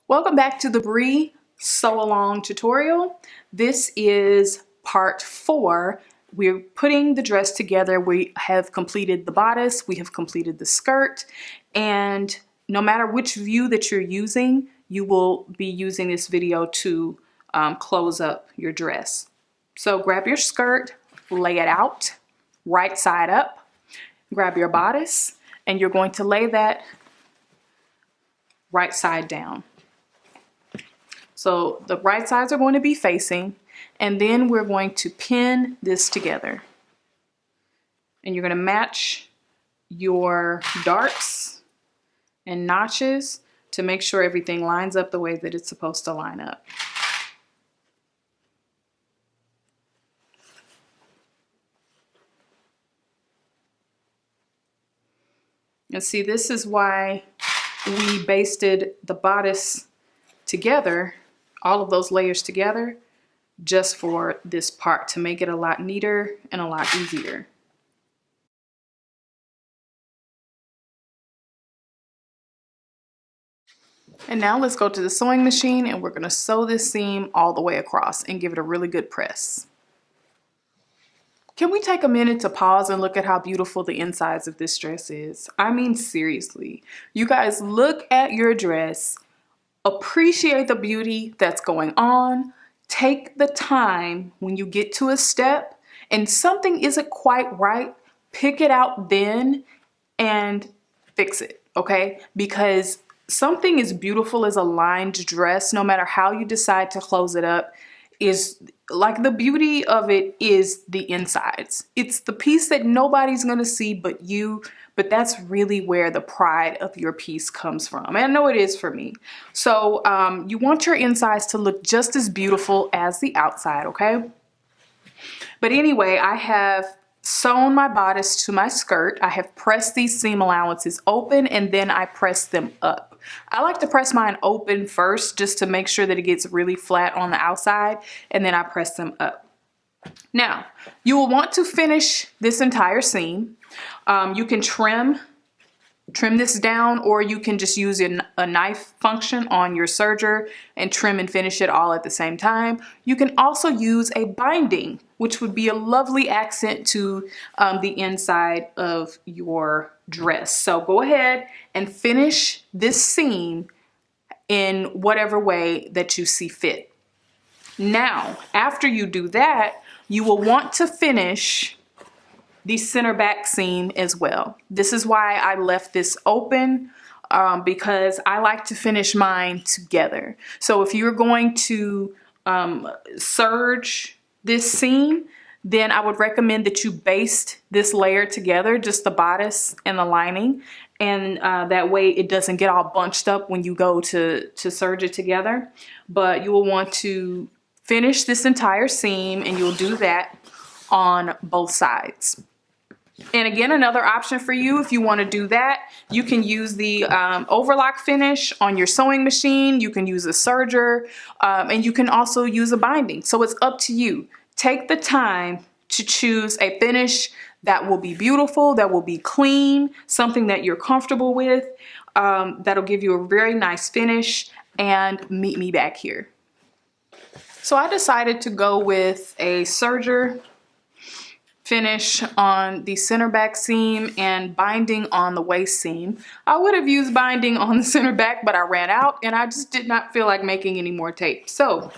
Welcome back to the Bree sew along tutorial. This is part 4. We're putting the dress together. We have completed the bodice, we have completed the skirt, and no matter which view that you're using, you will be using this video to close up your dress. So grab your skirt, lay it out, right side up, grab your bodice, and you're going to lay that right side down. So the right sides are going to be facing, and then we're going to pin this together. And you're going to match your darts and notches to make sure everything lines up the way that it's supposed to line up. And see, this is why we basted the bodice together, all of those layers together, just for this part, to make it a lot neater and a lot easier. And now let's go to the sewing machine and we're going to sew this seam all the way across and give it a really good press. Can we take a minute to pause and look at how beautiful the insides of this dress is? I mean, seriously, you guys look at your dress, appreciate the beauty that's going on, take the time when you get to a step and something isn't quite right, pick it out then and fix it, okay? Because something as beautiful as a lined dress, no matter how you decide to close it up, is like, the beauty of it is the insides. It's the piece that nobody's gonna see but you, but that's really where the pride of your piece comes from. And I know it is for me. So you want your insides to look just as beautiful as the outside, okay? But anyway, I have sewn my bodice to my skirt. I have pressed these seam allowances open and then I press them up. I like to press mine open first just to make sure that it gets really flat on the outside, and then I press them up. Now, you will want to finish this entire seam. You can trim this down, or you can just use a knife function on your serger and trim and finish it all at the same time. You can also use a binding, which would be a lovely accent to the inside of your dress. So go ahead and finish this seam in whatever way that you see fit. Now, after you do that, you will want to finish the center back seam as well. This is why I left this open, because I like to finish mine together. So if you're going to serge this seam, then I would recommend that you baste this layer together, just the bodice and the lining, and that way it doesn't get all bunched up when you go to serge it together. But you will want to finish this entire seam, and you'll do that on both sides. And again, another option for you, if you want to do that, you can use the overlock finish on your sewing machine. You can use a serger, and you can also use a binding. So it's up to you. Take the time to choose a finish that will be beautiful, that will be clean, something that you're comfortable with, that'll give you a very nice finish, and meet me back here. So I decided to go with a serger finish on the center back seam and binding on the waist seam. I would have used binding on the center back, but I ran out and I just did not feel like making any more tape. So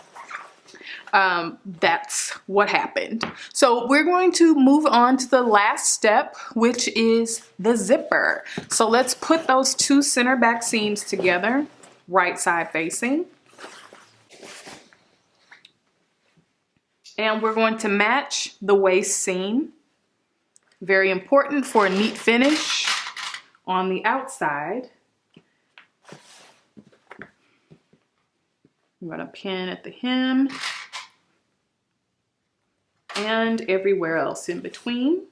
that's what happened. So we're going to move on to the last step, which is the zipper. So let's put those two center back seams together, right side facing. And we're going to match the waist seam. Very important for a neat finish on the outside. I'm going to pin at the hem and everywhere else in between.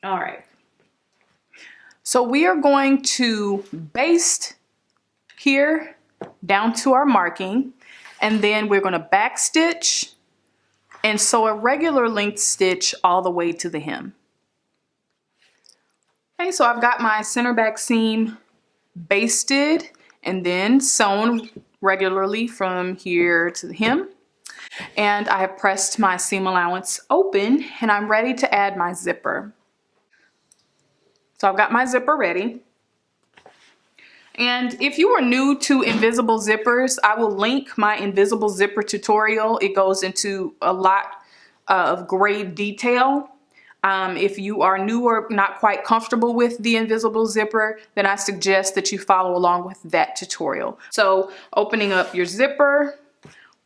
All right. So we are going to baste here down to our marking, and then we're going to back stitch and sew a regular length stitch all the way to the hem. Okay, so I've got my center back seam basted and then sewn regularly from here to the hem. And I have pressed my seam allowance open and I'm ready to add my zipper. So I've got my zipper ready. And if you are new to invisible zippers, I will link my invisible zipper tutorial. It goes into a lot of great detail. If you are new or not quite comfortable with the invisible zipper, then I suggest that you follow along with that tutorial. So opening up your zipper,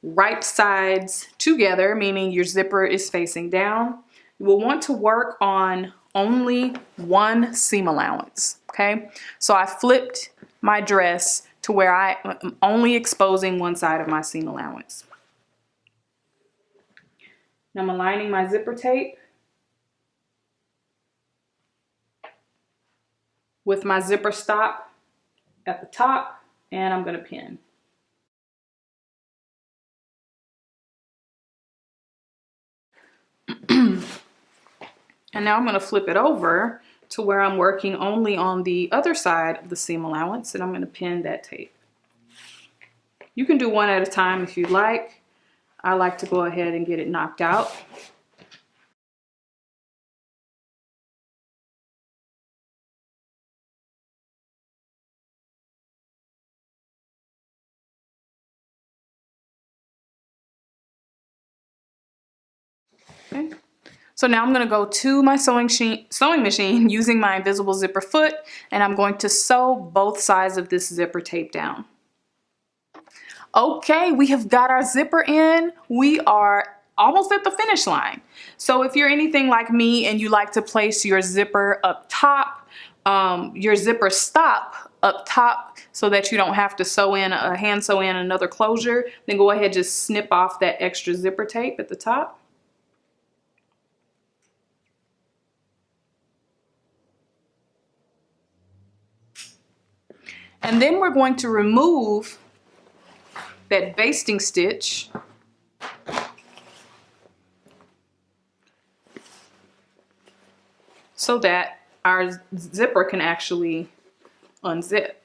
right sides together, meaning your zipper is facing down. You will want to work on only one seam allowance, okay? So I flipped my dress to where I am only exposing one side of my seam allowance. Now I'm aligning my zipper tape with my zipper stop at the top, and I'm going to pin. And now I'm going to flip it over to where I'm working only on the other side of the seam allowance, and I'm going to pin that tape. You can do one at a time if you'd like. I like to go ahead and get it knocked out. Okay. So now I'm going to go to my sewing machine using my invisible zipper foot, and I'm going to sew both sides of this zipper tape down. Okay, we have got our zipper in. We are almost at the finish line. So if you're anything like me and you like to place your zipper up top, your zipper stop up top so that you don't have to hand sew in another closure, then go ahead, just snip off that extra zipper tape at the top. And then we're going to remove that basting stitch so that our zipper can actually unzip.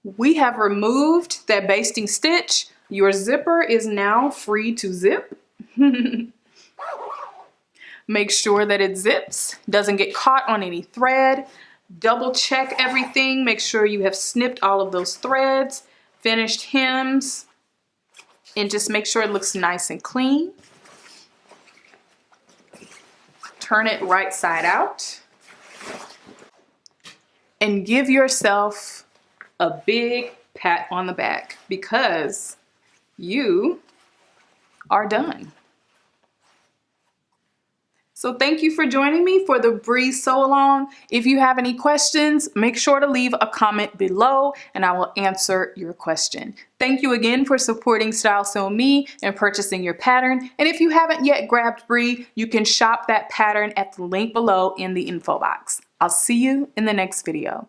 We have removed that basting stitch. Your zipper is now free to zip. Make sure that it zips, doesn't get caught on any thread. Double check everything. Make sure you have snipped all of those threads, finished hems, and just make sure it looks nice and clean. Turn it right side out and give yourself a big pat on the back because you are done. So thank you for joining me for the Bree Sew Along. If you have any questions, make sure to leave a comment below and I will answer your question. Thank you again for supporting Style Sew Me and purchasing your pattern. And if you haven't yet grabbed Bree, you can shop that pattern at the link below in the info box. I'll see you in the next video.